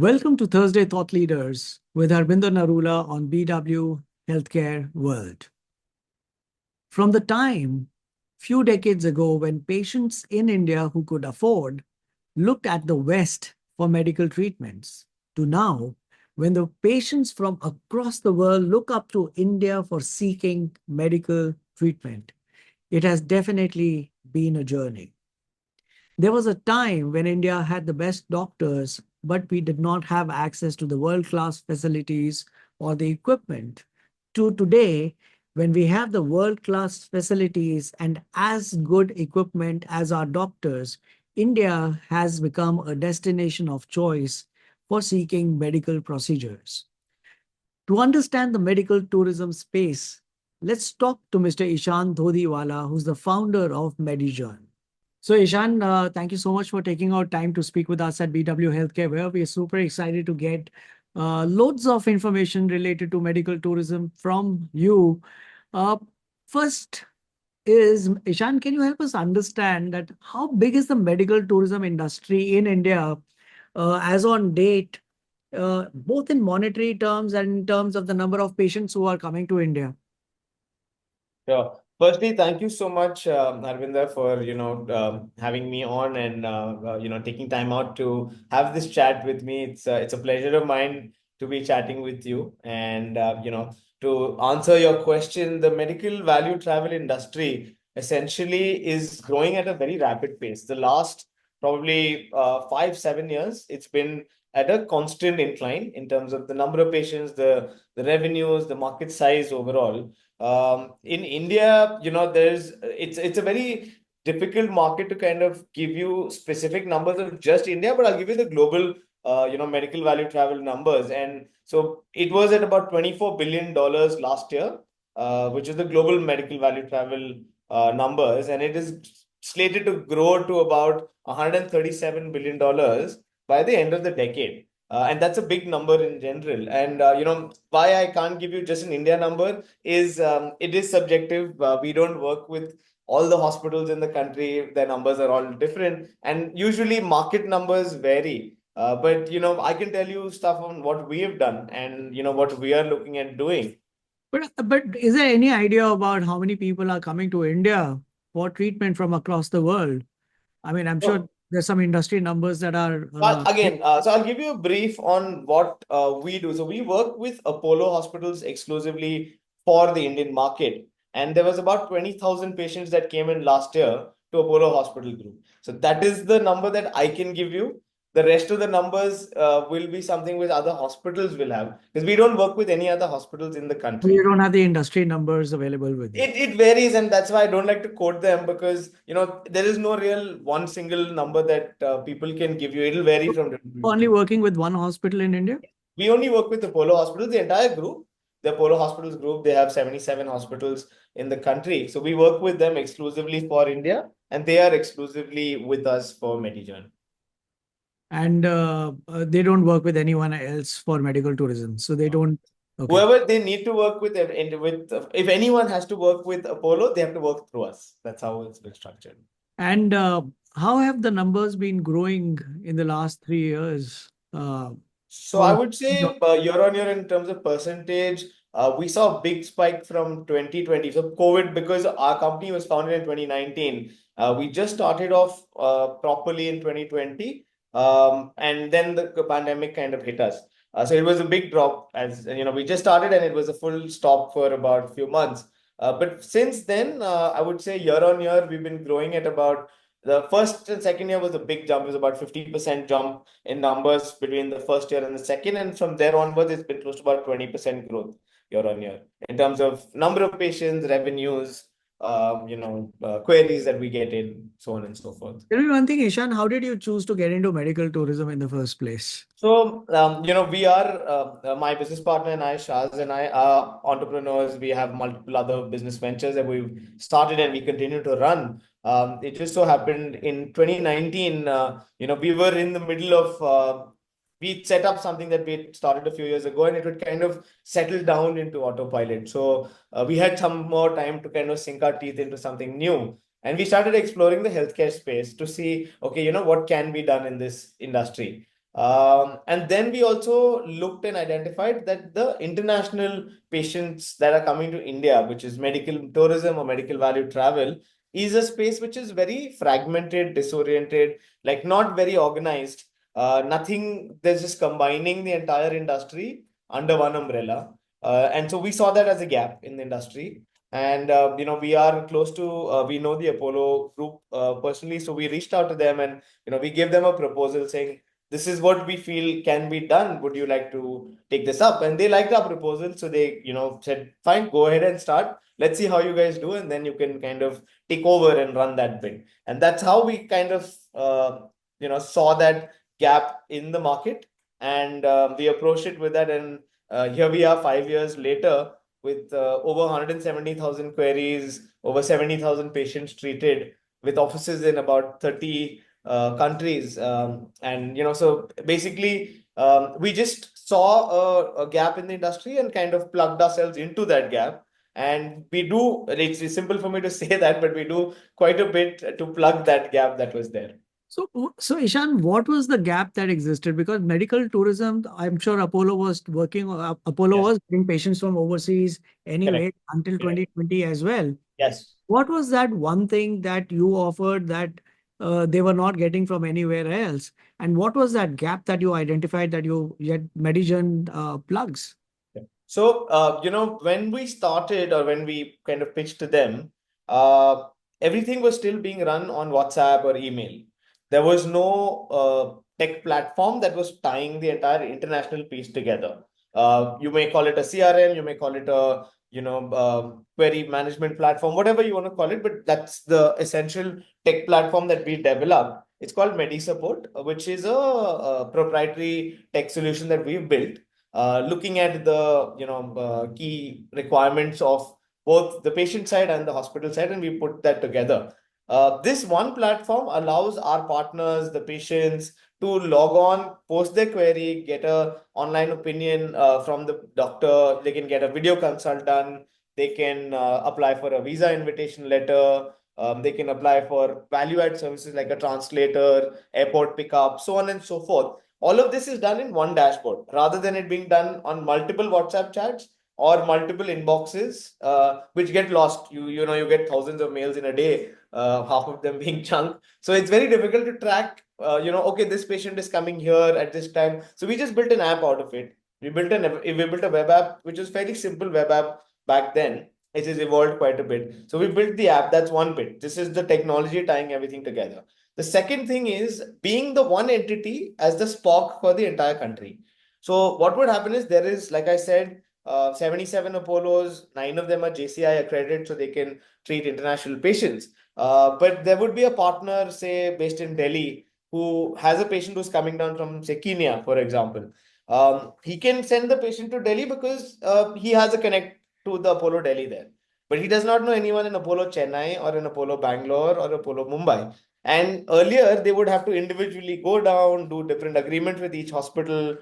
Welcome to Thursday Thought Leaders with Harbinder Narula on BW Healthcare World. From the time few decades ago when patients in India who could afford looked at the West for medical treatments, to now when the patients from across the world look up to India for seeking medical treatment, it has definitely been a journey. There was a time when India had the best doctors, but we did not have access to the world class facilities or the equipment. To today, when we have the world class facilities and as good equipment as our doctors, India has become a destination of choice for seeking medical procedures. To understand the medical tourism space, let's talk to Mr. Ishaan Dodhiwala, who's the founder of MediJourn. So, Ishaan, thank you so much for taking our time to speak with us at BW Healthcare, where we are super excited to get loads of information related to medical tourism from you. Uh, First is, Ishaan, can you help us understand that how big is the medical tourism industry in India as on date, both in monetary terms and in terms of the number of patients who are coming to India? Sure. Firstly, thank you so much, Arvinder, for having me on and taking time out to have this chat with me. It's a pleasure of mine to be chatting with you. And to answer your question, the medical value travel industry essentially is growing at a very rapid pace. The last probably 5-7 years, it's been at a constant incline in terms of the number of patients, the revenues, the market size overall. In India, it's a very difficult market to kind of give you specific numbers of just India, but I'll give you the global, medical value travel numbers. And so it was at about $24 billion last year, which is the global medical value travel numbers, and it is slated to grow to about $137 billion by the end of the decade. And that's a big number in general. And why I can't give you just an India number is it is subjective. We don't work with all the hospitals in the country. Their numbers are all different, and usually market numbers vary. But I can tell you stuff on what we have done and what we are looking at doing. But is there any idea about how many people are coming to India for treatment from across the world? I mean, I'm sure there's some industry numbers that are. But again, so I'll give you a brief on what we do. So we work with Apollo hospitals exclusively for the Indian market. And there was about 20,000 patients that came in last year to Apollo Hospital Group. So that is the number that I can give you. The rest of the numbers will be something which other hospitals will have, because we don't work with any other hospitals in the You country. don't have the industry numbers available with you. It varies, and that's why I don't like to quote them, because there is no real one single number that people can give you. It'll vary from different Only people. working with one hospital in India? We only work with Apollo hospitals, the entire group. The Apollo Hospitals group, they have 77 hospitals in the country. So we work with them exclusively for India, and they are exclusively with us for MediJourn. And they don't work with anyone else for medical tourism. So they don't. Okay. Whoever they need to work with, if anyone has to work with Apollo, they have to work through us. That's how it's been structured. And how have the numbers been growing in the last 3 years? So I would say year on year in terms of percentage, we saw a big spike from 2020. So COVID, because our company was founded in 2019, we just started off properly in 2020, and then the pandemic kind of hit us. So it was a big drop, as we just started, and it was a full stop for about a few months. But since then, I would say year on year, we've been growing at about, the first and second year was a big jump. It was about 50% jump in numbers between the first year and the second. And from there onwards, it's been close to about 20% growth year on year in terms of number of patients, revenues, queries that we get in, so on and so forth. Tell me one thing, Ishan, how did you choose to get into medical tourism in the first place? So, we are, my business partner and I, Shaz and I, are entrepreneurs. We have multiple other business ventures that we've started and we continue to run. It just so happened in 2019, we were in the middle of, we set up something that we started a few years ago, and it would kind of settle down into autopilot. So we had some more time to kind of sink our teeth into something new. And we started exploring the healthcare space to see, okay, what can be done in this industry. And then we also looked and identified that the international patients that are coming to India, which is medical tourism or medical value travel, is a space which is very fragmented, disoriented, like not very organized. Nothing, there's just combining the entire industry under one umbrella. And so we saw that as a gap in the industry. And we are close to we know the Apollo group personally, so we reached out to them and we gave them a proposal saying this is what we feel can be done. Would you like to take this up? And they liked our proposal, so they said fine, go ahead and start. Let's see how you guys do, and then you can kind of take over and run that bit. And that's how we kind of saw that gap in the market, and we approached it with that. And here we are 5 years later with over 170,000 queries, over 70,000 patients treated, with offices in about 30 countries. And so basically, we just saw a gap in the industry and kind of plugged ourselves into that gap. And we do, it's simple for me to say that, but we do quite a bit to plug that gap that was there. So Ishan, what was the gap that existed? Because medical tourism, I'm sure Apollo was working, Apollo Yes, was bringing patients from overseas correct. anyway until Correct. 2020 as well. Yes. What was that one thing that you offered that they were not getting from anywhere else? And what was that gap that you identified that you yet MediJourn plugs? Yeah. So, when we started or when we kind of pitched to them, everything was still being run on WhatsApp or email. There was no tech platform that was tying the entire international piece together. You may call it a CRM, you may call it a query management platform, whatever you want to call it, but that's the essential tech platform that we developed. It's called MediSupport, which is a proprietary tech solution that we've built, looking at the key requirements of both the patient side and the hospital side, and we put that together. This one platform allows our partners, the patients, to log on, post their query, get a online opinion from the doctor. They can get a video consult done. They can apply for a visa invitation letter. They can apply for value-add services like a translator, airport pickup, so on and so forth. All of this is done in one dashboard rather than it being done on multiple WhatsApp chats or multiple inboxes, which get lost. You get thousands of mails in a day, half of them being junk. So it's very difficult to track. Okay, this patient is coming here at this time. So we just built an app out of it. We built a web app, which was fairly simple web app back then. It has evolved quite a bit. So we built the app. That's one bit. This is the technology tying everything together. The second thing is being the one entity as the SPOC for the entire country. So what would happen is there is, like I said, 77 Apollos, 9 of them are JCI accredited, so they can treat international patients. But there would be a partner, say, based in Delhi, who has a patient who's coming down from, say, Kenya, for example. He can send the patient to Delhi because he has a connect to the Apollo Delhi there. But he does not know anyone in Apollo Chennai or in Apollo Bangalore or Apollo Mumbai. And earlier, they would have to individually go down, do different agreements with each hospital,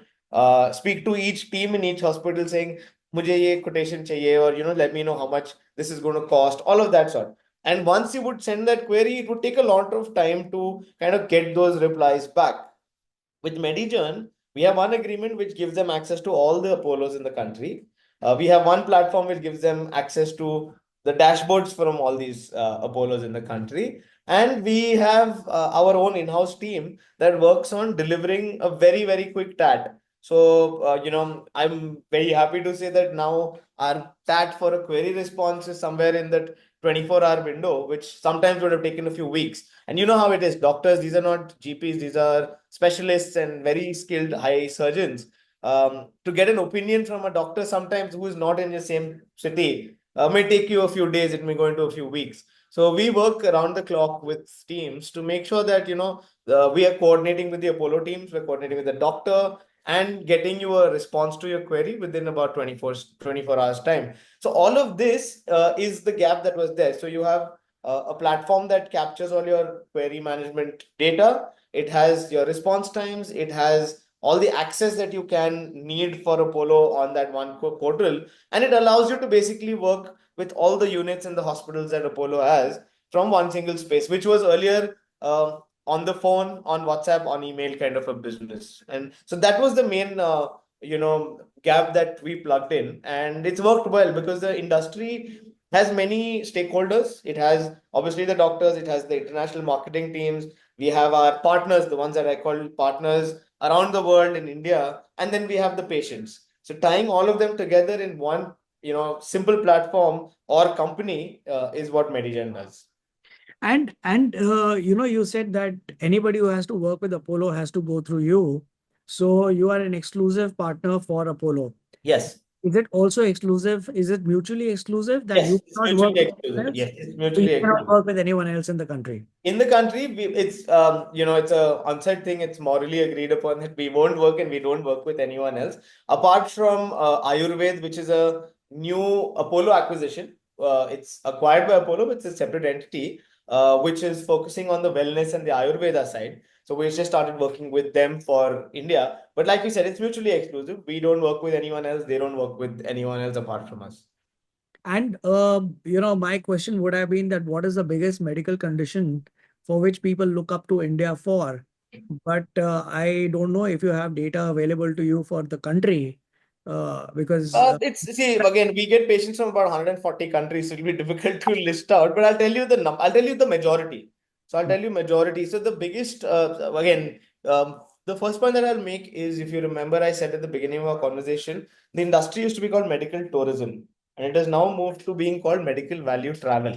speak to each team in each hospital saying, "Mujhe ye quotation chahiye," or let me know how much this is going to cost, all of that sort. And once you would send that query, it would take a lot of time to kind of get those replies back. With MediJourn, we have one agreement which gives them access to all the Apollos in the country. We have one platform which gives them access to the dashboards from all these Apollos in the country. And we have our own in-house team that works on delivering a very, very quick TAT. So, I'm very happy to say that now our TAT for a query response is somewhere in that 24-hour window, which sometimes would have taken a few weeks. And you know how it is. Doctors, these are not GPs, these are specialists and very skilled high surgeons. To get an opinion from a doctor sometimes who is not in the same city may take you a few days, it may go into a few weeks. So we work around the clock with teams to make sure that we are coordinating with the Apollo teams, we're coordinating with the doctor, and getting you a response to your query within about 24 hours time. So all of this is the gap that was there. So you have a platform that captures all your query management data. It has your response times. It has all the access that you can need for Apollo on that one portal. And it allows you to basically work with all the units in the hospitals that Apollo has from one single space, which was earlier on the phone, on WhatsApp, on email kind of a business. And so that was the main gap that we plugged in, and it's worked well because the industry has many stakeholders. It has obviously the doctors, it has the international marketing teams, we have our partners, the ones that I call partners around the world in India, and then we have the patients. So tying all of them together in one simple platform or company is what MediJourn does. And you said that anybody who has to work with Apollo has to go through you. So you are an exclusive partner for Apollo. Yes. Is it also exclusive? Is it mutually exclusive that Yes, you it's cannot work mutually with anyone exclusive. else? Yes, it's So you mutually cannot exclusive. work with anyone else in the country. In the country, it's it's a on-site thing. It's morally agreed upon that we won't work and we don't work with anyone else apart from Ayurved, which is a new Apollo acquisition. It's acquired by Apollo, but it's a separate entity which is focusing on the wellness and the Ayurveda side. So we just started working with them for India. But like we said, it's mutually exclusive. We don't work with anyone else. They don't work with anyone else apart from us. And my question would have been that what is the biggest medical condition for which people look up to India for? But I don't know if you have data available to you for the country, because It's see again, we get patients from about 140 countries, so it'll be difficult to list out. But I'll tell you the majority. So I'll tell you majority. So the biggest the first point that I'll make is, if you remember, I said at the beginning of our conversation, the industry used to be called medical tourism, and it has now moved to being called medical value travel.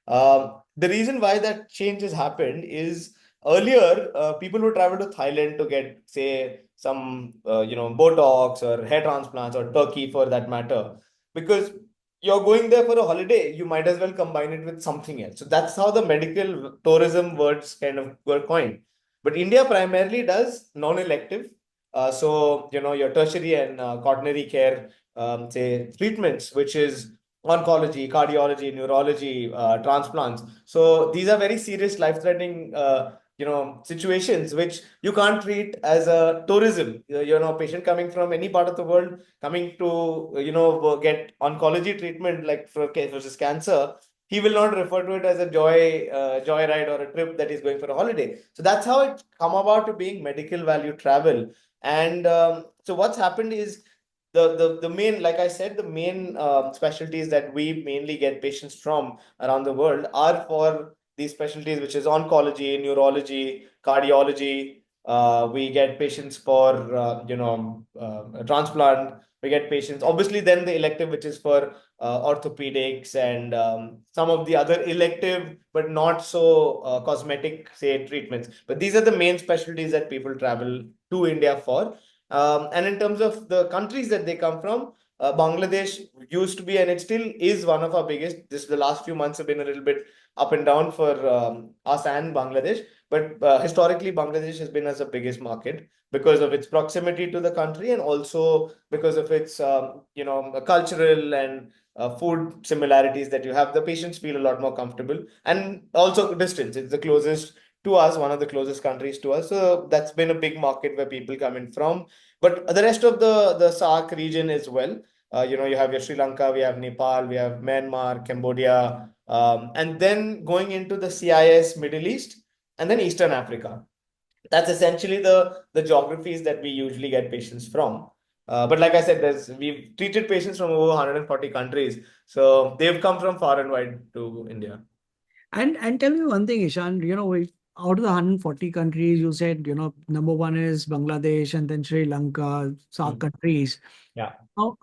The reason why that change has happened is earlier people would travel to Thailand to get, say, some Botox or hair transplants, or Turkey for that matter, because you're going there for a holiday, you might as well combine it with something else. So that's how the medical tourism words kind of were coined. But India primarily does non-elective. So your tertiary and quaternary care, say treatments, which is oncology, cardiology, neurology, transplants. So these are very serious, life-threatening situations which you can't treat as a tourism. Patient coming from any part of the world coming to get oncology treatment, like versus cancer, he will not refer to it as a joyride or a trip that he's going for a holiday. So that's how it come about to being medical value travel. And so what's happened is the main, like I said, the main specialties that we mainly get patients from around the world are for these specialties, which is oncology, neurology, cardiology. We get patients for transplant. We get patients, obviously, then the elective, which is for orthopedics and some of the other elective but not so cosmetic, say, treatments. But these are the main specialties that people travel to India for. And in terms of the countries that they come from, Bangladesh used to be, and it still is, one of our biggest. The last few months have been a little bit up and down for us and Bangladesh. But historically, Bangladesh has been as the biggest market because of its proximity to the country, and also because of its cultural and food similarities that you have. The patients feel a lot more comfortable, and also distance. It's the closest to us, one of the closest countries to us. So that's been a big market where people come in from. But the rest of the SAARC region as well. You have your Sri Lanka, we have Nepal, we have Myanmar, Cambodia, and then going into the CIS, Middle East, and then Eastern Africa. That's essentially the geographies that we usually get patients from. But like I said, we've treated patients from over 140 countries, so they've come from far and wide to India. And tell me one thing, Ishan, out of the 140 countries, you said, number one is Bangladesh and then Sri Lanka, SAARC Mm. countries. Yeah.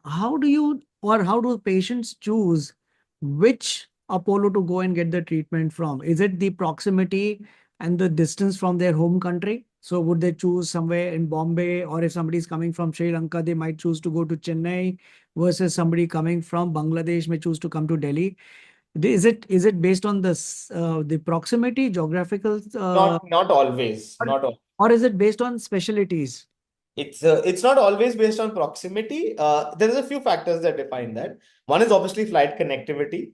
How do you, or how do patients choose which Apollo to go and get the treatment from? Is it the proximity and the distance from their home country? So would they choose somewhere in Bombay, or if somebody is coming from Sri Lanka, they might choose to go to Chennai, versus somebody coming from Bangladesh may choose to come to Delhi? Is it based on the proximity, geographical, Not always, or, not all. or is it based on specialties? It's not always based on proximity. There is a few factors that define that. One is obviously flight connectivity.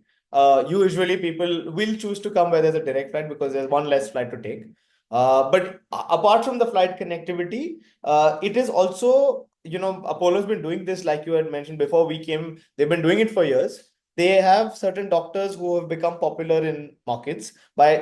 Usually people will choose to come where there's a direct flight because there's one less flight to take. But apart from the flight connectivity, it is also, Apollo's been doing this, like you had mentioned before we came. They've been doing it for years. they have certain doctors who have become popular in markets.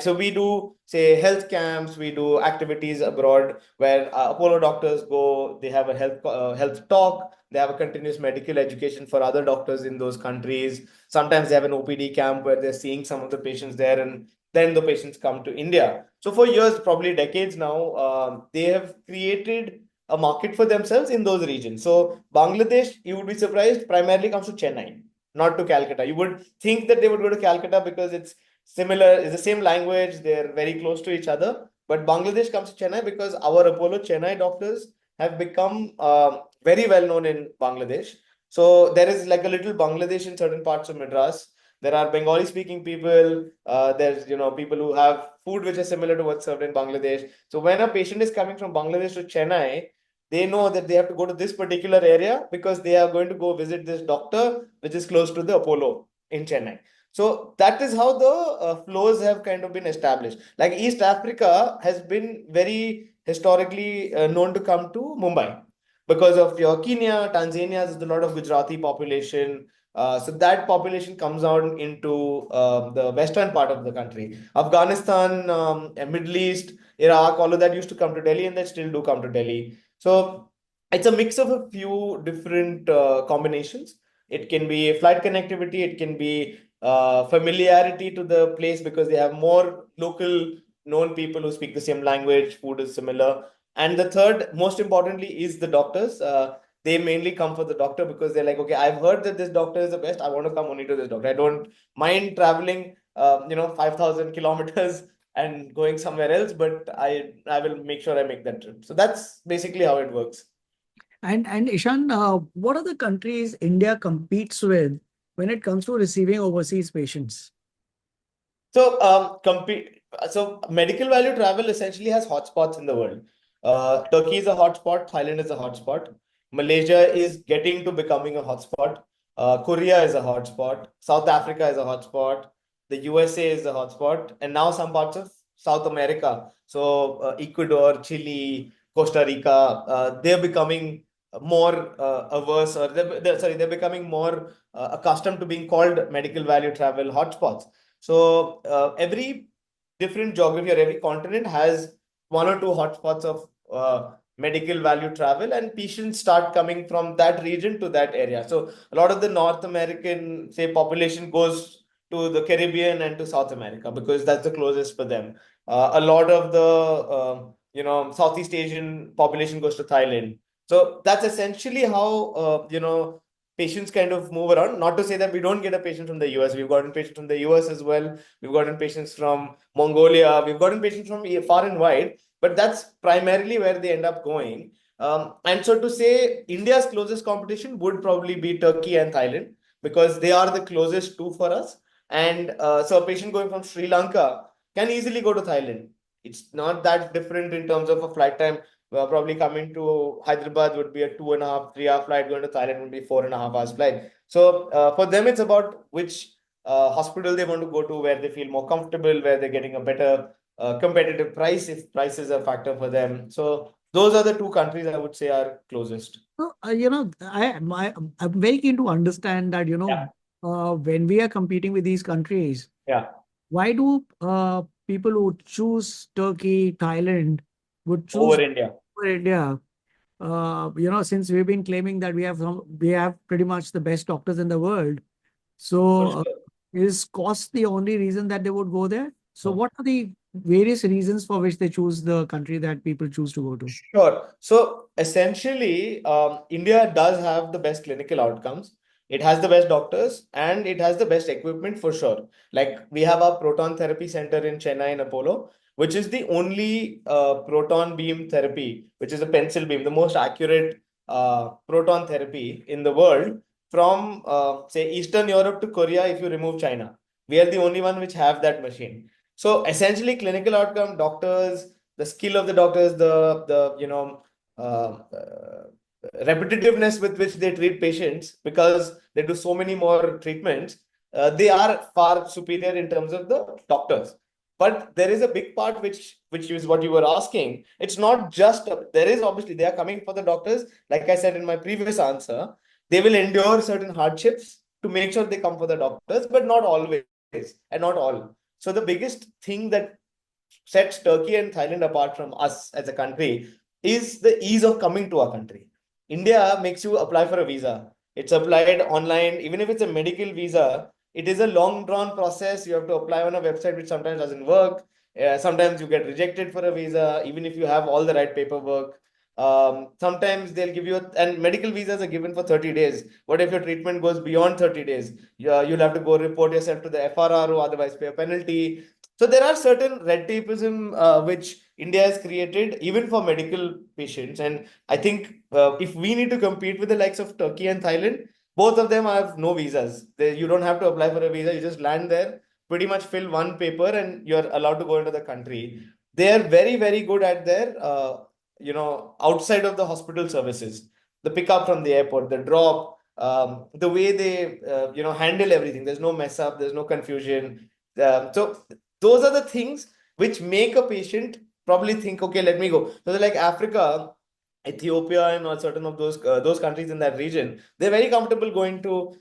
So we do say health camps, we do activities abroad where Apollo doctors go. They have a health talk. They have a continuous medical education for other doctors in those countries. Sometimes they have an OPD camp where they're seeing some of the patients there, and then the patients come to India. So for years, probably decades now, they have created a market for themselves in those regions. So Bangladesh, you would be surprised, primarily comes to Chennai, not to Calcutta. You would think that they would go to Calcutta because it's similar, it's the same language, they're very close to each other. But Bangladesh comes to Chennai because our Apollo Chennai doctors have become very well known in Bangladesh. So there is like a little Bangladesh in certain parts of Madras. There are Bengali speaking people. There's people who have food which is similar to what's served in Bangladesh. So when a patient is coming from Bangladesh to Chennai, they know that they have to go to this particular area because they are going to go visit this doctor, which is close to the Apollo in Chennai. So that is how the flows have kind of been established. Like East Africa has been very historically known to come to Mumbai because of your Kenya, Tanzania, there's a lot of Gujarati population. So that population comes out into the western part of the country. Afghanistan, Middle East, Iraq, all of that used to come to Delhi, and they still do come to Delhi. So it's a mix of a few different combinations. It can be flight connectivity, it can be familiarity to the place because they have more local known people who speak the same language, food is similar. And the third, most importantly, is the doctors. They mainly come for the doctor because they're like, okay, I've heard that this doctor is the best. I want to come only to this doctor. I don't mind traveling, 5,000 kilometers and going somewhere else, but I will make sure I make that trip. So that's basically how it works. And Ishan, what are the countries India competes with when it comes to receiving overseas patients? So compete. So medical value travel essentially has hotspots in the world. Turkey is a hotspot. Thailand is a hotspot. Malaysia is getting to becoming a hotspot. Korea is a hotspot. South Africa is a hotspot. The USA is a hotspot, and now some parts of South America. So Ecuador, Chile, Costa Rica, they're becoming more averse, or they're becoming more accustomed to being called medical value travel hotspots. So every different geography or every continent has one or two hotspots of medical value travel, and patients start coming from that region to that area. So a lot of the North American, say, population goes to the Caribbean and to South America because that's the closest for them. A lot of the Southeast Asian population goes to Thailand. So that's essentially how patients kind of move around. Not to say that we don't get a patient from the US. We've gotten patients from the US as well. We've gotten patients from Mongolia. We've gotten patients from far and wide, but that's primarily where they end up going. And so to say, India's closest competition would probably be Turkey and Thailand because they are the closest two for us. And so a patient going from Sri Lanka can easily go to Thailand. It's not that different in terms of a flight time. Probably coming to Hyderabad would be a 2.5, 3 hour flight. Going to Thailand would be 4.5 hours flight. So for them, it's about which hospital they want to go to, where they feel more comfortable, where they're getting a better competitive price if price is a factor for them. So those are the two countries I would say are closest. So, I'm very keen to understand that, Yeah, when we are competing with these countries, yeah. why do people who choose Turkey, Thailand would choose Over India. for India? Since we've been claiming that we have pretty much the best doctors in the world. For So, sure. is cost the only reason that they would go there? So, No. what are the various reasons for which they choose the country that people choose to go to? Sure. So essentially, India does have the best clinical outcomes. It has the best doctors and it has the best equipment for sure. Like we have our proton therapy center in Chennai in Apollo, which is the only proton beam therapy, which is a pencil beam, the most accurate proton therapy in the world from say Eastern Europe to Korea if you remove China. We are the only one which have that machine. So essentially, clinical outcome, doctors, the skill of the doctors, the repetitiveness with which they treat patients because they do so many more treatments, they are far superior in terms of the doctors. But there is a big part which is what you were asking. It's not just there is obviously they are coming for the doctors. Like I said in my previous answer, they will endure certain hardships to make sure they come for the doctors, but not always and not all. So the biggest thing that sets Turkey and Thailand apart from us as a country is the ease of coming to our country. India makes you apply for a visa. It's applied online, even if it's a medical visa. It is a long drawn process. You have to apply on a website which sometimes doesn't work. Sometimes you get rejected for a visa, even if you have all the right paperwork. Sometimes they'll give you, and medical visas are given for 30 days. What if your treatment goes beyond 30 days? You'll have to go report yourself to the FRRO, otherwise pay a penalty. So there are certain red tapeism which India has created even for medical patients. And I think if we need to compete with the likes of Turkey and Thailand, both of them have no visas. You don't have to apply for a visa. You just land there, pretty much fill one paper, and you're allowed to go into the country. They are very, very good at their, outside of the hospital services, the pickup from the airport, the drop, the way they, handle everything. There's no mess up. There's no confusion. So those are the things which make a patient probably think, okay, let me go. So like Africa, Ethiopia, and all certain of those countries in that region, they're very comfortable going to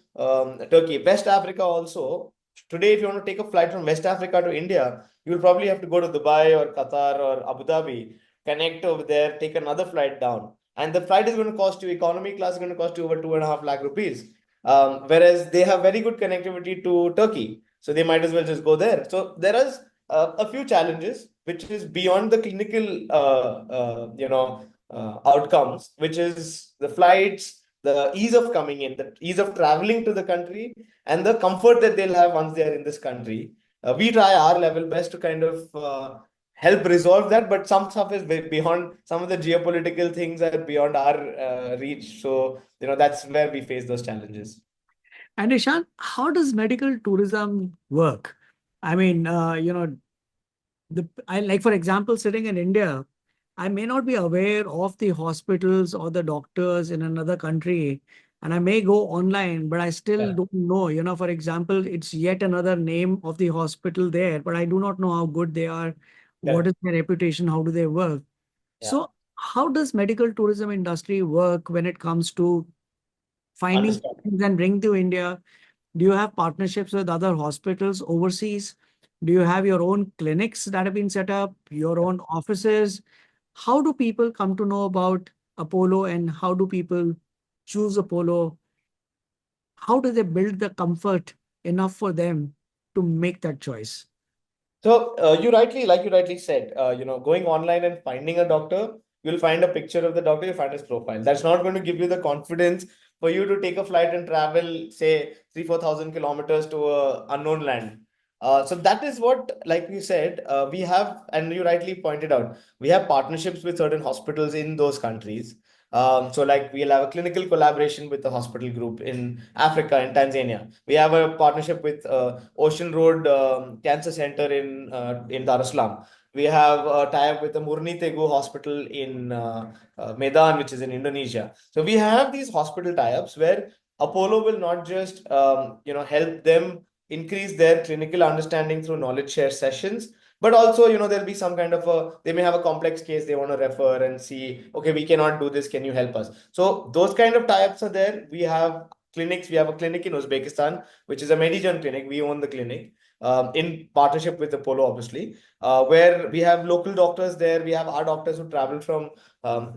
Turkey. West Africa also. Today, if you want to take a flight from West Africa to India, you will probably have to go to Dubai or Qatar or Abu Dhabi, connect over there, take another flight down, and the flight is going to cost you, economy class is going to cost you over 2.5 lakh rupees. Whereas they have very good connectivity to Turkey, so they might as well just go there. So there is a few challenges which is beyond the clinical, outcomes, which is the flights, the ease of coming in, the ease of traveling to the country, and the comfort that they'll have once they are in this country. We try our level best to kind of help resolve that, but some stuff is beyond, some of the geopolitical things are beyond our reach. So, that's where we face those challenges. And Ishan, how does medical tourism work? I mean, I like, for example, sitting in India, I may not be aware of the hospitals or the doctors in another country, and I may go online, but I still Yeah, don't know. For example, it's yet another name of the hospital there, but I do not know how good they are, what correct. is their reputation, how do they work. Yeah, So, how does medical tourism industry work when it comes to finding understand. things and bring to India? Do you have partnerships with other hospitals overseas? Do you have your own clinics that have been set up, your own offices? How do people come to know about Apollo, and how do people choose Apollo? How do they build the comfort enough for them to make that choice? So like you rightly said, going online and finding a doctor, you'll find a picture of the doctor, you find his profile. That's not going to give you the confidence for you to take a flight and travel, say, 3,000 to 4,000 kilometers to a unknown land. So that is what, like you said, we have, and you rightly pointed out, we have partnerships with certain hospitals in those countries. So like we'll have a clinical collaboration with the hospital group in Africa and Tanzania. We have a partnership with Ocean Road Cancer Center in Dar es Salaam. We have a tie-up with the Murni Tegu Hospital in Medan, which is in Indonesia. So we have these hospital tie-ups where Apollo will not just help them increase their clinical understanding through knowledge share sessions, but also, there'll be some kind of they may have a complex case they want to refer and see, okay, we cannot do this, can you help us? So those kind of tie-ups are there. We have clinics. We have a clinic in Uzbekistan, which is a MediJourn clinic. We own the clinic in partnership with Apollo, obviously, where we have local doctors there. We have our doctors who travel from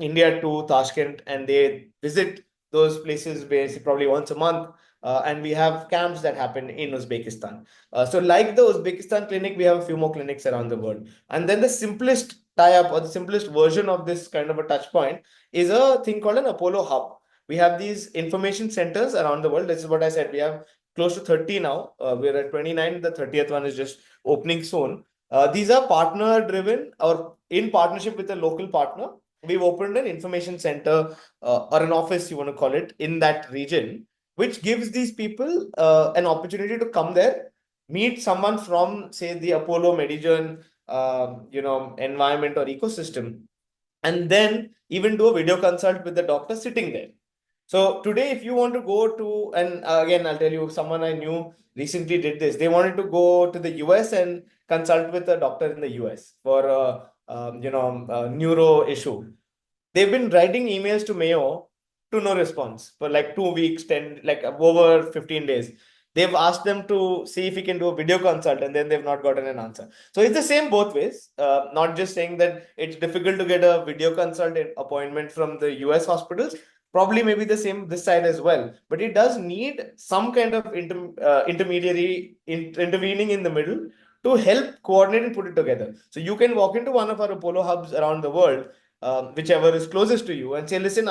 India to Tashkent, and they visit those places basically probably once a month. And we have camps that happen in Uzbekistan. So like the Uzbekistan clinic, we have a few more clinics around the world. And then the simplest tie-up or the simplest version of this kind of a touch point is a thing called an Apollo Hub. We have these information centers around the world. This is what I said. We have close to 30 now. We're at 29. The 30th one is just opening soon. These are partner driven or in partnership with a local partner. We've opened an information center or an office, you want to call it, in that region, which gives these people an opportunity to come there, meet someone from, say, the Apollo MediJourn, environment or ecosystem, and then even do a video consult with the doctor sitting there. So today, if you want to go to, and again, I'll tell you, someone I knew recently did this. They wanted to go to the US and consult with a doctor in the US for a neuro issue. They've been writing emails to Mayo to no response for like 2 weeks, 10, like over 15 days. They've asked them to see if we can do a video consult, and then they've not gotten an answer. So it's the same both ways. Not just saying that it's difficult to get a video consult appointment from the US hospitals, probably maybe the same this side as well. But it does need some kind of intermediary intervening in the middle to help coordinate and put it together. So you can walk into one of our Apollo hubs around the world, whichever is closest to you, and say, listen,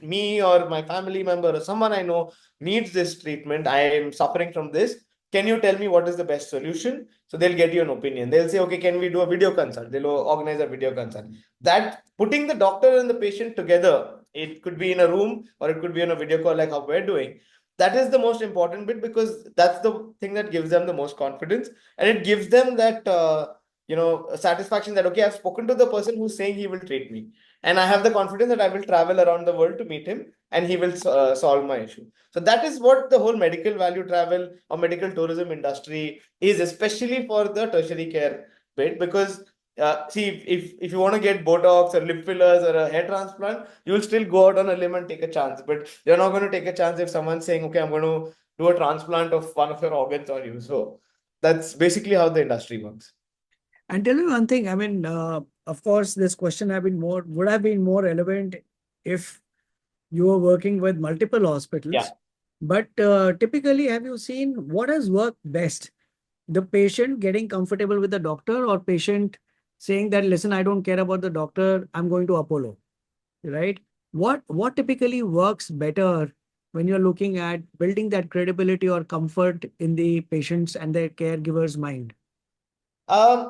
me or my family member or someone I know needs this treatment. I am suffering from this. Can you tell me what is the best solution? So they'll get you an opinion. They'll say, okay, can we do a video consult? They'll organize a video consult. That putting the doctor and the patient together, it could be in a room or it could be on a video call like how we're doing. That is the most important bit, because that's the thing that gives them the most confidence, and it gives them that satisfaction that, okay, I've spoken to the person who's saying he will treat me, and I have the confidence that I will travel around the world to meet him and he will solve my issue. So that is what the whole medical value travel or medical tourism industry is, especially for the tertiary care bit. Because see, if you want to get Botox or lip fillers or a hair transplant, you will still go out on a limb and take a chance. But you're not going to take a chance if someone's saying, okay, I'm going to do a transplant of one of your organs on you. So that's basically how the industry works. And tell me one thing, I mean, of course, this question would have been more relevant if you were working with multiple hospitals. Yeah. But typically, have you seen what has worked best? The patient getting comfortable with the doctor, or patient saying that, listen, I don't care about the doctor, I'm going to Apollo, right? What typically works better when you're looking at building that credibility or comfort in the patient's and their caregiver's mind?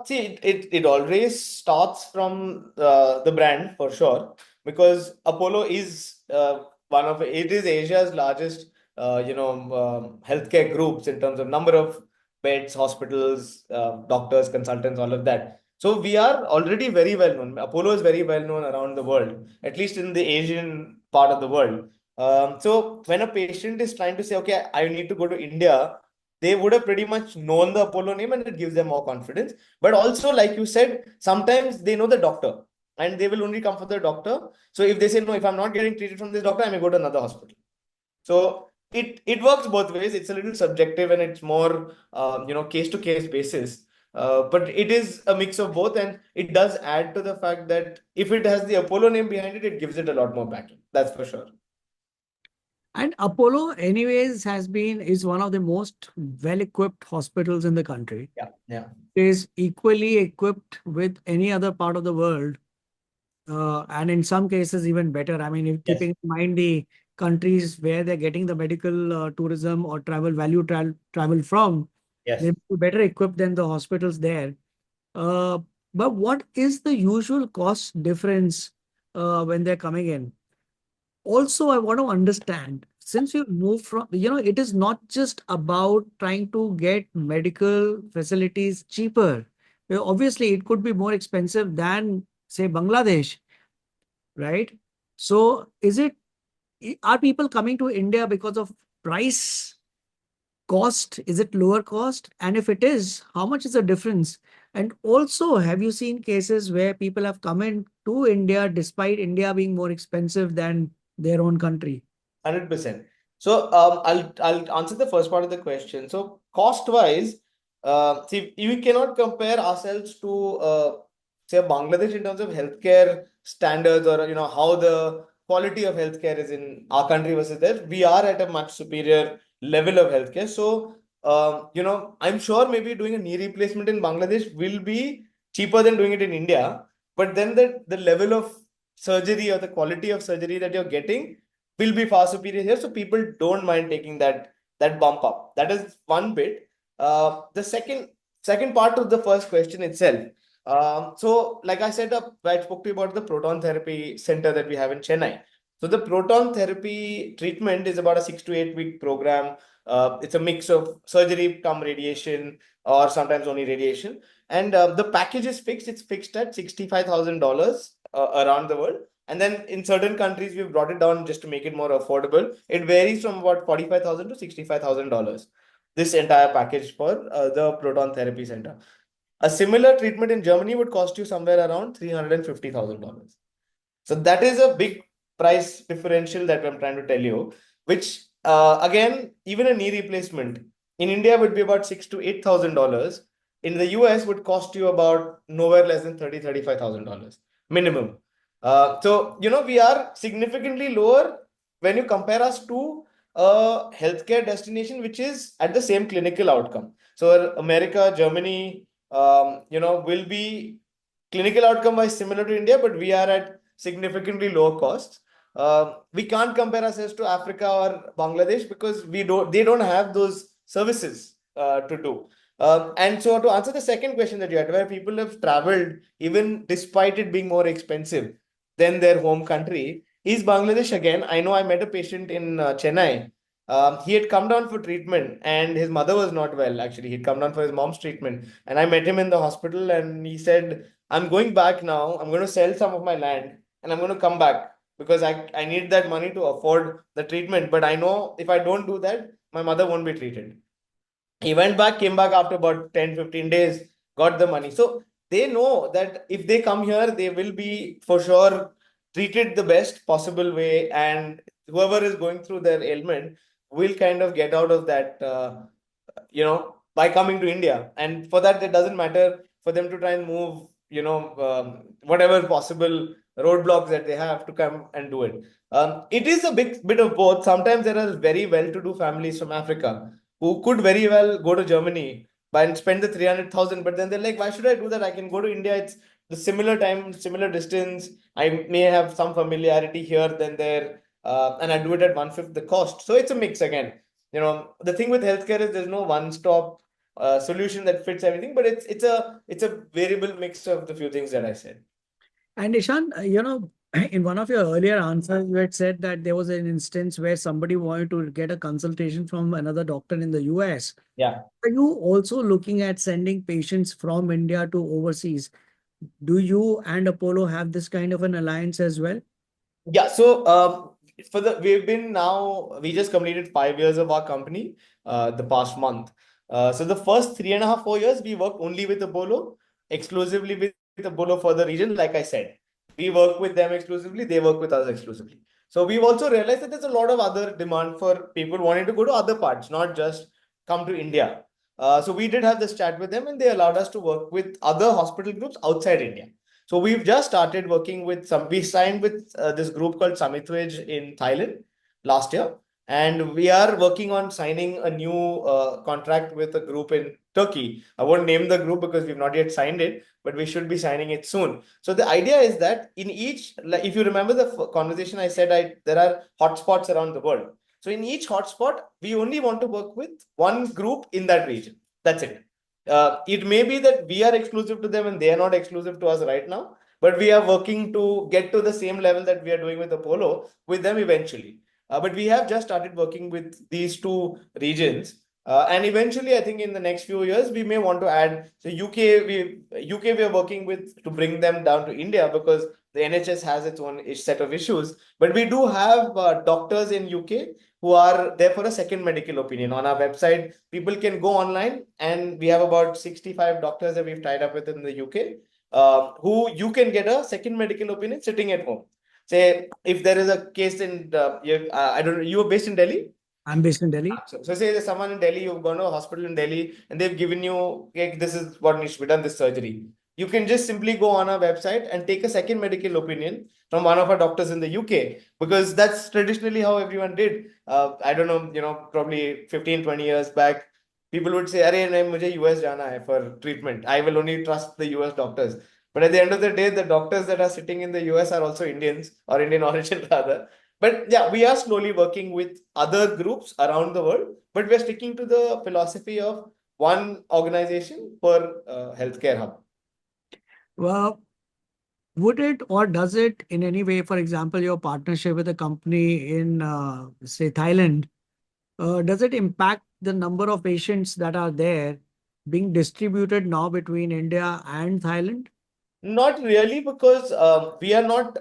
See, it always starts from the brand for sure, because Apollo is it is Asia's largest healthcare groups in terms of number of beds, hospitals, doctors, consultants, all of that. So we are already very well known. Apollo is very well known around the world, at least in the Asian part of the world. So when a patient is trying to say, okay, I need to go to India, they would have pretty much known the Apollo name, and it gives them more confidence. But also, like you said, sometimes they know the doctor and they will only come for the doctor. So if they say, no, if I'm not getting treated from this doctor, I may go to another hospital. So it works both ways. It's a little subjective, and it's more case to case basis. But it is a mix of both, and it does add to the fact that if it has the Apollo name behind it, it gives it a lot more backing. That's for sure. And Apollo, anyways, is one of the most well-equipped hospitals in the country. Yeah, yeah. It is equally equipped with any other part of the world, and in some cases even better. I mean, if Yes. keeping in mind the countries where they're getting the medical tourism or travel from, Yes. they're better equipped than the hospitals there. Uh, but what is the usual cost difference when they're coming in? Also, I want to understand, since you moved from, it is not just about trying to get medical facilities cheaper. Obviously, it could be more expensive than, say, Bangladesh, right? So, are people coming to India because of price, cost? Is it lower cost? And if it is, how much is the difference? And also, have you seen cases where people have come in to India despite India being more expensive than their own country? 100%. So I'll answer the first part of the question. So cost wise, see, we cannot compare ourselves to say Bangladesh in terms of healthcare standards, or how the quality of healthcare is in our country versus there. We are at a much superior level of healthcare. So I'm sure maybe doing a knee replacement in Bangladesh will be cheaper than doing it in India. But then the level of surgery or the quality of surgery that you're getting will be far superior here. So people don't mind taking that bump up. That is one bit. The second part of the first question itself. So like I said, I spoke to you about the proton therapy center that we have in Chennai. So the proton therapy treatment is about a 6 to 8 week program. It's a mix of surgery come radiation, or sometimes only radiation. And the package is fixed. It's fixed at $65,000 around the world. And then in certain countries, we've brought it down just to make it more affordable. It varies from about $45,000 to $65,000. This entire package for the proton therapy center. A similar treatment in Germany would cost you somewhere around $350,000. So that is a big price differential that I'm trying to tell you, which again, even a knee replacement in India would be about $6,000 to $8,000. In the US would cost you about nowhere less than $35,000 minimum. So we are significantly lower when you compare us to a healthcare destination which is at the same clinical outcome. So America, Germany, will be clinical outcome wise similar to India, but we are at significantly lower costs. We can't compare ourselves to Africa or Bangladesh because they don't have those services to do. And so to answer the second question that you had, where people have traveled even despite it being more expensive than their home country, is Bangladesh again. I know I met a patient in Chennai. He had come down for treatment and his mother was not well. Actually, he'd come down for his mom's treatment. And I met him in the hospital and he said, I'm going back now. I'm going to sell some of my land and I'm going to come back because I need that money to afford the treatment. But I know if I don't do that, my mother won't be treated. He went back, came back after about 10-15 days, got the money. So they know that if they come here, they will be for sure treated the best possible way. And whoever is going through their ailment will kind of get out of that, by coming to India. And for that, it doesn't matter for them to try and move, whatever possible roadblocks that they have to come and do it. It is a big bit of both. Sometimes there are very well-to-do families from Africa who could very well go to Germany and spend the 300,000, but then they're like, why should I do that? I can go to India. It's the similar time, similar distance. I may have some familiarity here than there, and I do it at 1/5 the cost. So it's a mix again. The thing with healthcare is there's no one-stop solution that fits everything, but it's a variable mix of the few things that I said. And Ishan, in one of your earlier answers, you had said that there was an instance where somebody wanted to get a consultation from another doctor in the US. Yeah. Are you also looking at sending patients from India to overseas? Do you and Apollo have this kind of an alliance as well? Yeah, so we just completed 5 years of our company the past month. So the first 3.5, 4 years, we worked only with Apollo, exclusively with Apollo for the region. Like I said, we work with them exclusively, they work with us exclusively. So we've also realized that there's a lot of other demand for people wanting to go to other parts, not just come to India. So we did have this chat with them and they allowed us to work with other hospital groups outside India. So we've just started working with we signed with this group called Samitwej in Thailand last year. And we are working on signing a new contract with a group in Turkey. I won't name the group because we've not yet signed it, but we should be signing it soon. So the idea is that in each, like if you remember the conversation I said, there are hotspots around the world. So in each hotspot, we only want to work with one group in that region. That's it. It may be that we are exclusive to them and they are not exclusive to us right now, but we are working to get to the same level that we are doing with Apollo with them eventually. But we have just started working with these two regions. And eventually, I think in the next few years, we may want to add. So UK we are working with to bring them down to India because the NHS has its own set of issues. But we do have doctors in UK who are there for a second medical opinion. On our website, people can go online and we have about 65 doctors that we've tied up with in the UK, who you can get a second medical opinion sitting at home. Say, if there is a case in, I don't know, you are based in Delhi? I'm based in Delhi. So say there's someone in Delhi, you've gone to a hospital in Delhi and they've given you, okay, this is what needs to be done, this surgery. You can just simply go on our website and take a second medical opinion from one of our doctors in the UK because that's traditionally how everyone did. I don't know, probably 15, 20 years back, people would say, Arey, nahi, mujhe US jana hai for treatment. I will only trust the US doctors. But at the end of the day, the doctors that are sitting in the US are also Indians or Indian origin rather. But yeah, we are slowly working with other groups around the world, but we're sticking to the philosophy of one organization per healthcare hub. Well, would it or does it in any way, for example, your partnership with a company in, say, Thailand, does it impact the number of patients that are there being distributed now between India and Thailand? Not really, because we are not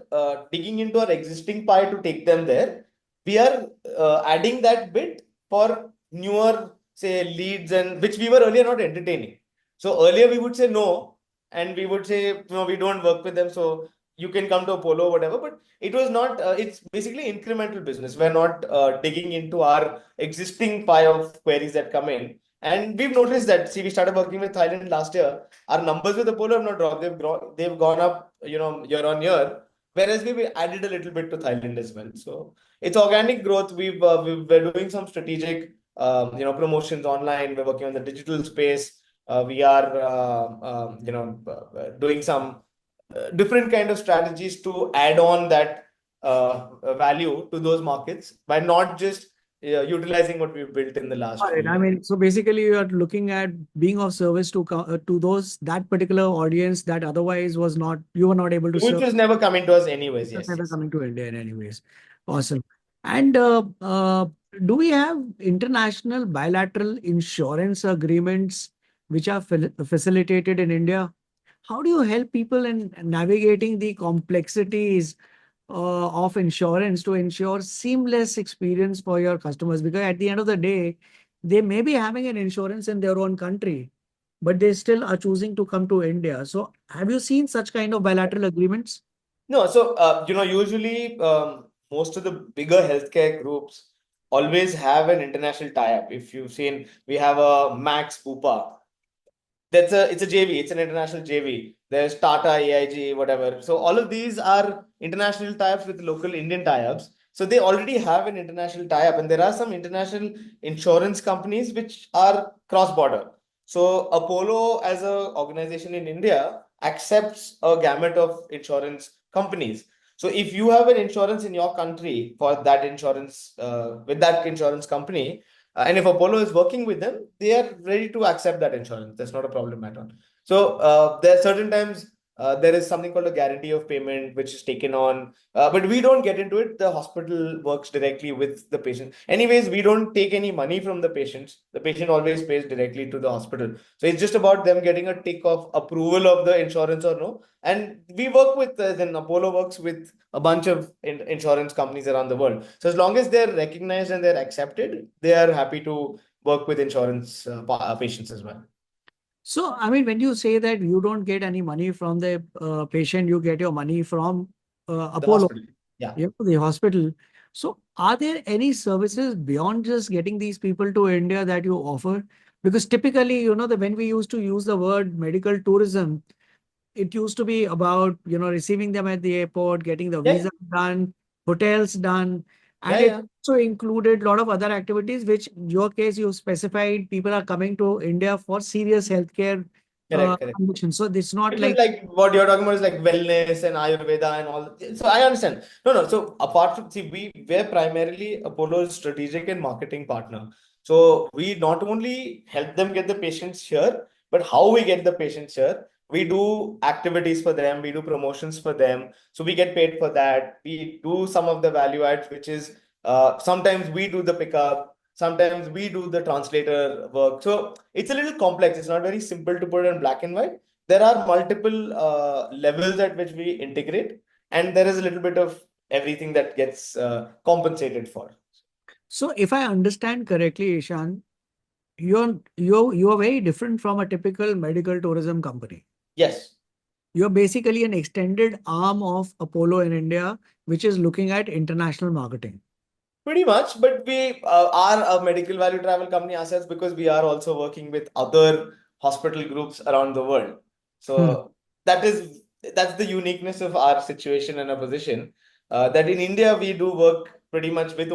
digging into our existing pie to take them there. We are adding that bit for newer, say, leads and which we were earlier not entertaining. So earlier we would say no, and we would say no, we don't work with them. So you can come to Apollo or whatever, but it was not, it's basically incremental business. We're not digging into our existing pie of queries that come in. And we've noticed that, see, we started working with Thailand last year. Our numbers with Apollo have not dropped. They've gone up, year on year. Whereas we've added a little bit to Thailand as well. So it's organic growth. We're doing some strategic, promotions online. We're working on the digital space. We are, doing some different kind of strategies to add on that value to those markets by not just utilizing what we've built in the last All few right. I years. mean, so basically, you are looking at being of service to those that particular audience that otherwise was not you were not able to Which serve. was never coming to us anyways. That's Yes, never yes. coming to India in anyways. Awesome. And do we have international bilateral insurance agreements which are facilitated in India? How do you help people in navigating the complexities of insurance to ensure seamless experience for your customers? Because at the end of the day, they may be having an insurance in their own country, but they still are choosing to come to India. So, have you seen such kind of bilateral agreements? No, so usually most of the bigger healthcare groups always have an international tie-up. If you've seen, we have a Max Bupa. It's a JV, it's an international JV. There's Tata, AIG, whatever. So all of these are international tie-ups with local Indian tie-ups. So they already have an international tie-up, and there are some international insurance companies which are cross-border. So Apollo, as a organization in India, accepts a gamut of insurance companies. So if you have an insurance in your country for that insurance, with that insurance company, and if Apollo is working with them, they are ready to accept that insurance. That's not a problem at all. So there are certain times there is something called a guarantee of payment, which is taken on, but we don't get into it. The hospital works directly with the patient. Anyways, we don't take any money from the patients. The patient always pays directly to the hospital. So it's just about them getting a tick of approval of the insurance or no. And we work with, then Apollo works with a bunch of insurance companies around the world. So as long as they're recognized and they're accepted, they are happy to work with insurance patients as well. So, I mean, when you say that you don't get any money from the patient, you get your money from The Apollo, hospital. Yeah. the hospital. So, are there any services beyond just getting these people to India that you offer? Because typically, when we used to use the word medical tourism, it used to be about receiving them at the airport, getting the Yeah. visa done, hotels done, Yeah. and it Yeah. also included a lot of other activities, which in your case you specified people are coming to India for serious healthcare Correct. Correct. conditions. So it's not Which is like like what you're talking about is like wellness and Ayurveda and all. So I understand. No, no. So apart from, see, we're primarily Apollo's strategic and marketing partner. So we not only help them get the patients here, but how we get the patients here. We do activities for them, we do promotions for them. So we get paid for that. We do some of the value adds, which is sometimes we do the pickup, sometimes we do the translator work. So it's a little complex. It's not very simple to put it in black and white. There are multiple levels at which we integrate, and there is a little bit of everything that gets compensated for. so. If I understand correctly, Ishan, you are very different from a typical medical tourism company. Yes, You're basically an extended arm of Apollo in India, which is looking at international marketing. pretty much. But we are a medical value travel company ourselves because we are also working with other hospital groups around the world. Hmm. So that is that's the uniqueness of our situation and our position. That in India we do work pretty much with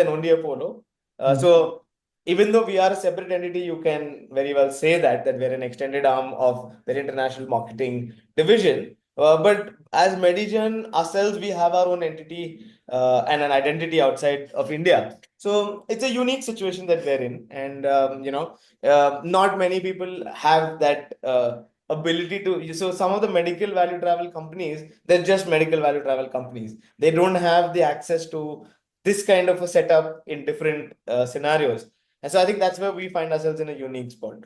an only Apollo. Hmm. So even though we are a separate entity, you can very well say that we're an extended arm of their international marketing division. But as MediJourn ourselves, we have our own entity and an identity outside of India. So it's a unique situation that we're in, and not many people have that ability to. So some of the medical value travel companies, they're just medical value travel companies. They don't have the access to this kind of a setup in different scenarios, and so I think that's where we find ourselves in a unique spot.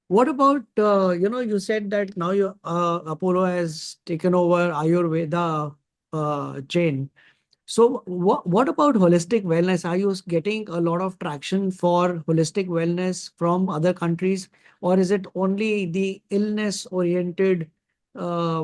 What about, you said that now Apollo has taken over Ayurveda chain. So what about holistic wellness? Are you getting a lot of traction for holistic wellness from other countries, or is it only the illness oriented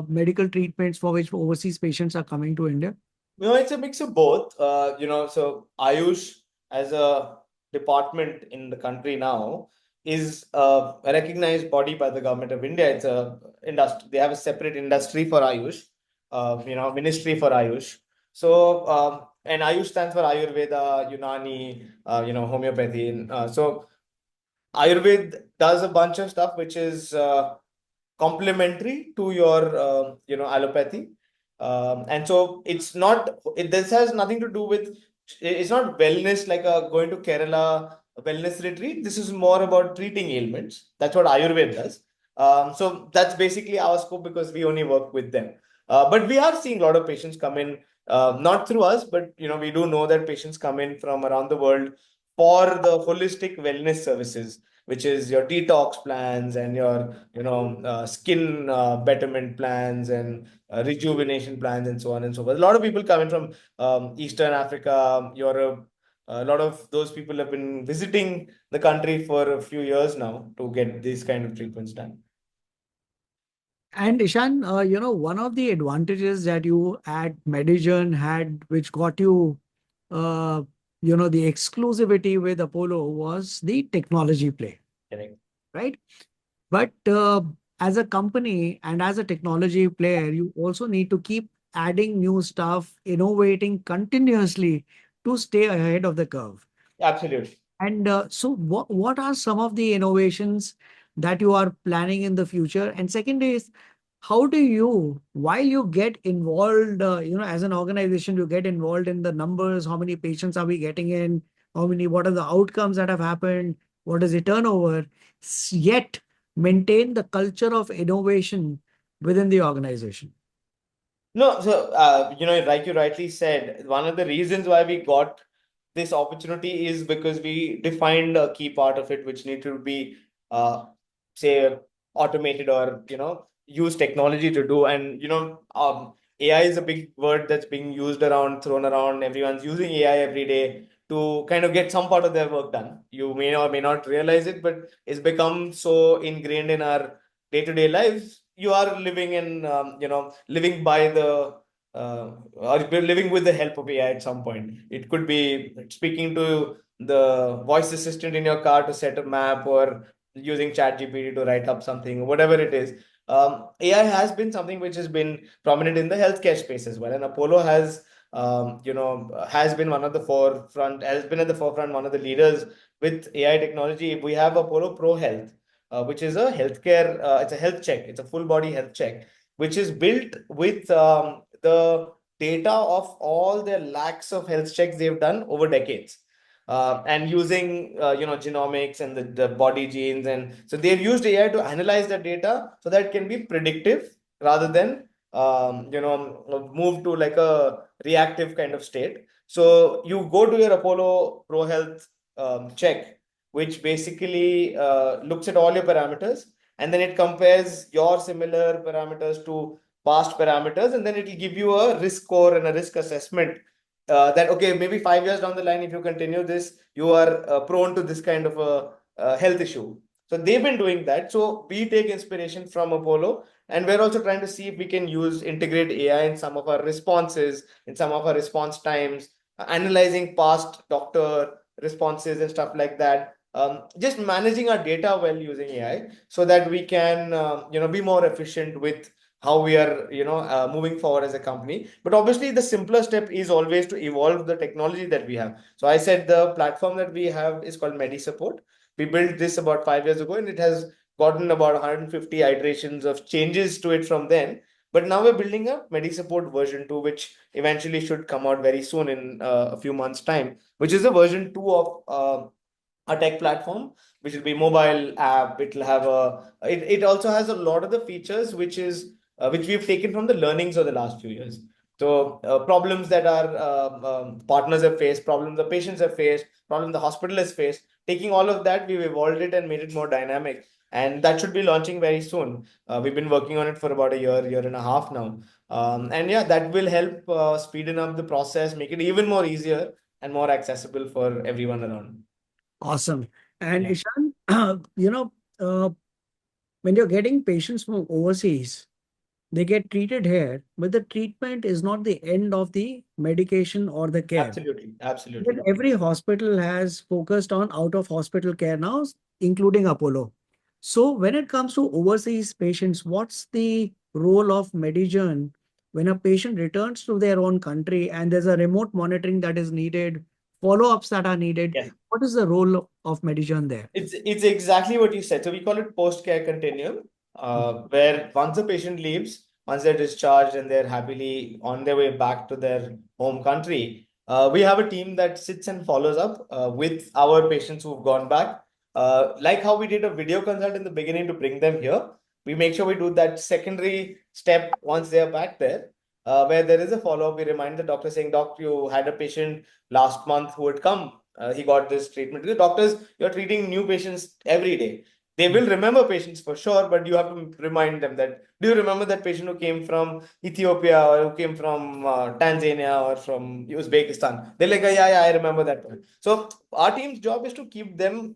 medical treatments for which overseas patients are coming to India? No, it's a mix of both. So Ayush as a department in the country now is a recognized body by the government of India. It's a industry. They have a separate industry for Ayush, ministry for Ayush. So and Ayush stands for Ayurveda, Unani, homeopathy. So Ayurveda does a bunch of stuff which is complementary to your allopathy, and so this has nothing to do with, it's not wellness like going to Kerala wellness retreat. This is more about treating ailments. That's what Ayurveda does. So that's basically our scope because we only work with them. But we are seeing a lot of patients come in, not through us, but we do know that patients come in from around the world for the holistic wellness services, which is your detox plans and your skin betterment plans and rejuvenation plans and so on and so forth. A lot of people coming from Eastern Africa, Europe. A lot of those people have been visiting the country for a few years now to get these kind of treatments done. And Ishan, one of the advantages that you at MediJourn had, which got you, uh, the exclusivity with Apollo was the technology play, Correct. right? But as a company and as a technology player, you also need to keep adding new stuff, innovating continuously to stay ahead of the curve. Absolutely. And so, what are some of the innovations that you are planning in the future? And second is, how do you, while you get involved, as an organization, you get involved in the numbers, how many patients are we getting in, what are the outcomes that have happened, what is the turnover, yet maintain the culture of innovation within the organization? No, so like you rightly said, one of the reasons why we got this opportunity is because we defined a key part of it, which need to be, say, automated or use technology to do. And AI is a big word that's being used around, thrown around. Everyone's using AI every day to kind of get some part of their work done. You may or may not realize it, but it's become so ingrained in our day-to-day lives. You are living in living by the or living with the help of AI at some point. It could be speaking to the voice assistant in your car to set a map, or using ChatGPT to write up something, whatever it is. AI has been something which has been prominent in the healthcare space as well, and Apollo has been one of the forefront, has been at the forefront, one of the leaders with AI technology. We have Apollo Pro Health, which is a healthcare, it's a health check, it's a full body health check, which is built with the data of all their lakhs of health checks they've done over decades. And using genomics and the body genes, and so they've used AI to analyze the data so that it can be predictive rather than move to like a reactive kind of state. So you go to your Apollo Pro Health check, which basically looks at all your parameters, and then it compares your similar parameters to past parameters, and then it will give you a risk score and a risk assessment, that okay, maybe 5 years down the line, if you continue this, you are prone to this kind of a health issue. So they've been doing that. So we take inspiration from Apollo, and we're also trying to see if we can integrate AI in some of our responses, in some of our response times, analyzing past doctor responses and stuff like that. Just managing our data well using AI so that we can be more efficient with how we are moving forward as a company. But obviously the simpler step is always to evolve the technology that we have. So I said the platform that we have is called MediSupport. We built this about 5 years ago, and it has gotten about 150 iterations of changes to it from then. But now we're building a MediSupport version 2, which eventually should come out very soon in a few months' time, which is a version 2 of a tech platform, which will be mobile app. It'll have it also has a lot of the features which we've taken from the learnings of the last few years. So problems that our partners have faced, problems the patients have faced, problems the hospital has faced, taking all of that, we've evolved it and made it more dynamic. And that should be launching very soon. We've been working on it for about a year and a half now. And yeah, that will help speeden up the process, make it even more easier and more accessible for everyone around. Awesome. And Yeah. Ishan, when you're getting patients from overseas, they get treated here, but the treatment is not the end of the medication or the care. Absolutely, But absolutely. every hospital has focused on out of hospital care now, including Apollo. So when it comes to overseas patients, what's the role of MediJourn when a patient returns to their own country and there's a remote monitoring that is needed, follow-ups that are needed? Yes. What is the role of MediJourn there? It's exactly what you said. So we call it post-care continuum, where once the patient leaves, once they're discharged and they're happily on their way back to their home country, we have a team that sits and follows up with our patients who've gone back. Like how we did a video consult in the beginning to bring them here, we make sure we do that secondary step once they are back there, where there is a follow-up. We remind the doctor saying, "Doc, you had a patient last month who had come. He got this treatment." The doctors, you're treating new patients every day. They will remember patients for sure, but you have to remind them that, do you remember that patient who came from Ethiopia or who came from Tanzania or from Uzbekistan? They're like, yeah, yeah, I remember that one. So our team's job is to keep them,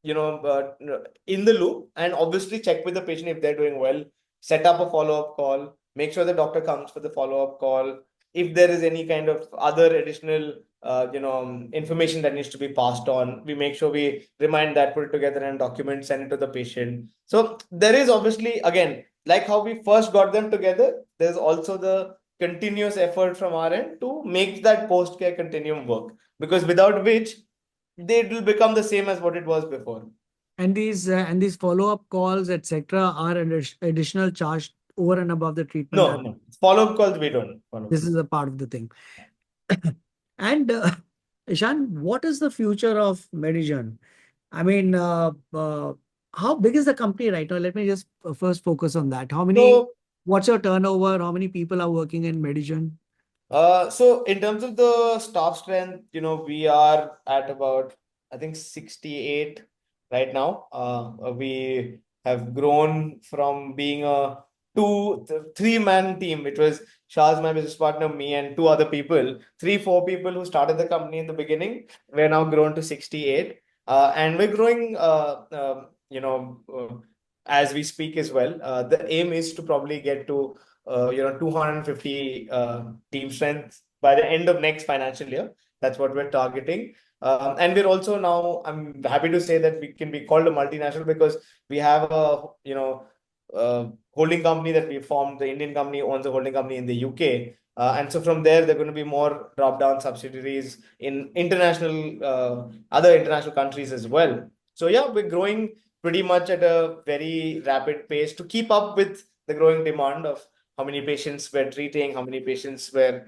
in the loop, and obviously check with the patient if they're doing well, set up a follow-up call, make sure the doctor comes for the follow-up call. If there is any kind of other additional information that needs to be passed on, we make sure we remind that, put it together in a document, send it to the patient. So there is obviously, again, like how we first got them together, there's also the continuous effort from our end to make that post-care continuum work, because without which they will become the same as what it was before. And these follow-up calls, etc., are additional charge over and above the treatment. No, no. Follow-up calls, we don't follow. This is a part of the thing. And Ishan, what is the future of MediJourn? I mean, how big is the company right now? Let me just first focus on that. So What's your turnover? How many people are working in MediJourn? So in terms of the staff strength, we are at about, I think, 68 right now. We have grown from being a three-man team, which was Shah's, my business partner, me, and two other people, 3, 4 people who started the company in the beginning. We're now grown to 68. And we're growing, as we speak as well. The aim is to probably get to 250 team strength by the end of next financial year. That's what we're targeting. And we're also now, I'm happy to say that we can be called a multinational because we have a, holding company that we formed. The Indian company owns a holding company in the UK. And so from there, there are going to be more drop-down subsidiaries in other international countries as well. So yeah, we're growing pretty much at a very rapid pace to keep up with the growing demand of how many patients we're treating, how many patients we're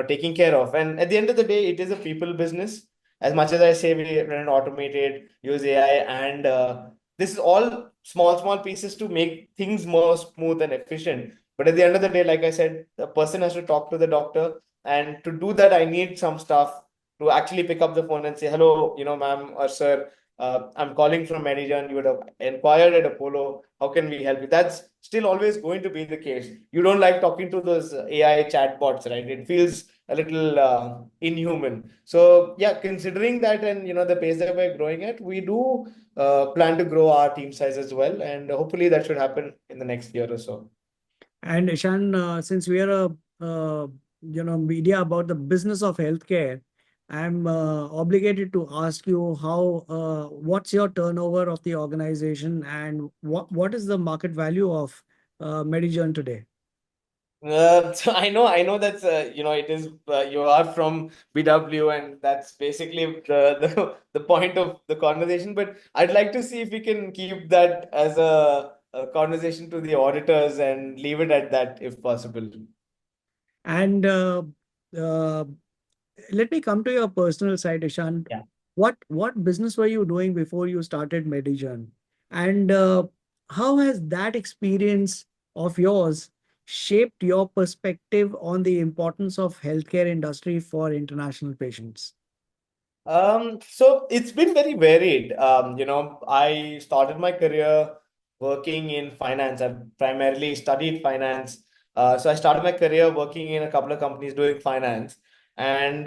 taking care of. And at the end of the day, it is a people business. As much as I say we run automated, use AI, and this is all small pieces to make things more smooth and efficient. But at the end of the day, like I said, the person has to talk to the doctor, and to do that, I need some stuff to actually pick up the phone and say, "Hello, ma'am or sir, I'm calling from MediJourn. You would have inquired at Apollo. How can we help you?" That's still always going to be the case. You don't like talking to those AI chatbots, right? It feels a little inhuman. So yeah, considering that and the pace that we're growing at, we do plan to grow our team size as well, and hopefully that should happen in the next year or so. And Ishan, since we are a media about the business of healthcare, I'm obligated to ask you how what's your turnover of the organization and what is the market value of MediJourn today? So I know that's it is you are from BW, and that's basically the point of the conversation. But I'd like to see if we can keep that as a conversation to the auditors and leave it at that if possible. And uh, let me come to your personal side, Ishan. Yeah. What business were you doing before you started MediJourn? And how has that experience of yours shaped your perspective on the importance of healthcare industry for international patients? So it's been very varied. I started my career working in finance. I've primarily studied finance. So I started my career working in a couple of companies doing finance. And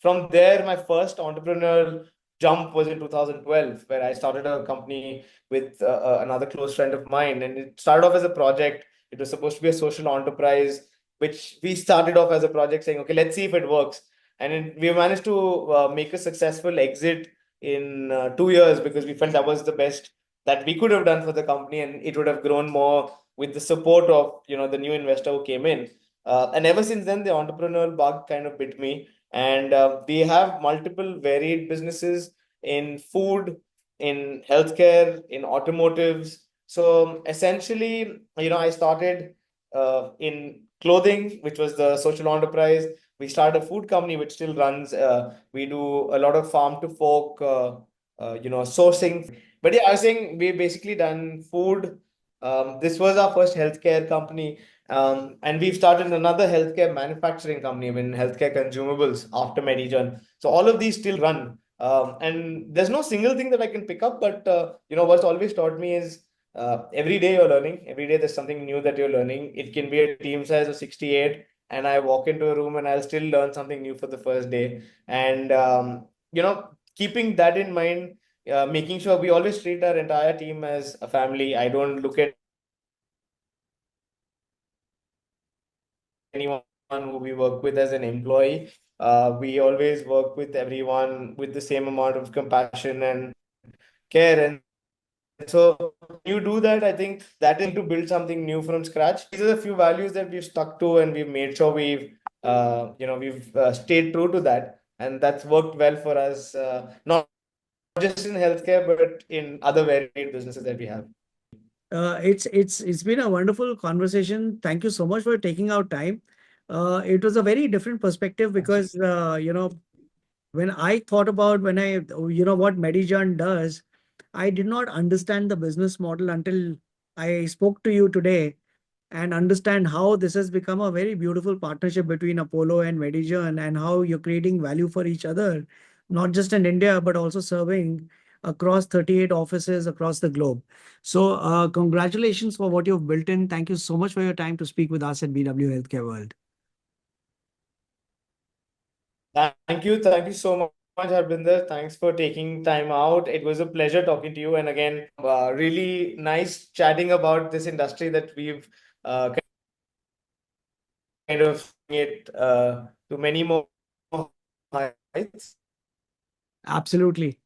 from there, my first entrepreneurial jump was in 2012, where I started a company with another close friend of mine. And it started off as a project. It was supposed to be a social enterprise, which we started off as a project saying, okay, let's see if it works. And we managed to make a successful exit in 2 years because we felt that was the best that we could have done for the company, and it would have grown more with the support of the new investor who came in. And ever since then, the entrepreneurial bug kind of bit me. And we have multiple varied businesses in food, in healthcare, in automotives. So essentially, I started in clothing, which was the social enterprise. We started a food company, which still runs. We do a lot of farm to fork, sourcing. But yeah, I was saying we basically done food. This was our first healthcare company. And we've started another healthcare manufacturing company, healthcare consumables after MediJourn. So all of these still run. And there's no single thing that I can pick up, but what's always taught me is every day you're learning. Every day there's something new that you're learning. It can be a team size of 68, and I walk into a room and I'll still learn something new for the first day. And keeping that in mind, making sure we always treat our entire team as a family. I don't look at anyone who we work with as an employee. We always work with everyone with the same amount of compassion and care. And so you do that, I think that is to build something new from scratch. These are the few values that we've stuck to, and we've made sure we've stayed true to that, and that's worked well for us, not just in healthcare, but in other varied businesses that we have. It's been a wonderful conversation. Thank you so much for taking out time. It was a very different perspective because when I thought about what MediJourn does, I did not understand the business model until I spoke to you today and understand how this has become a very beautiful partnership between Apollo and MediJourn and how you're creating value for each other, not just in India, but also serving across 38 offices across the globe. So, congratulations for what you've built in. Thank you so much for your time to speak with us at BW Healthcare World. Thank you so much, Harbinder. Thanks for taking time out. It was a pleasure talking to you, and again, really nice chatting about this industry that we've kind of it to many more heights. Absolutely.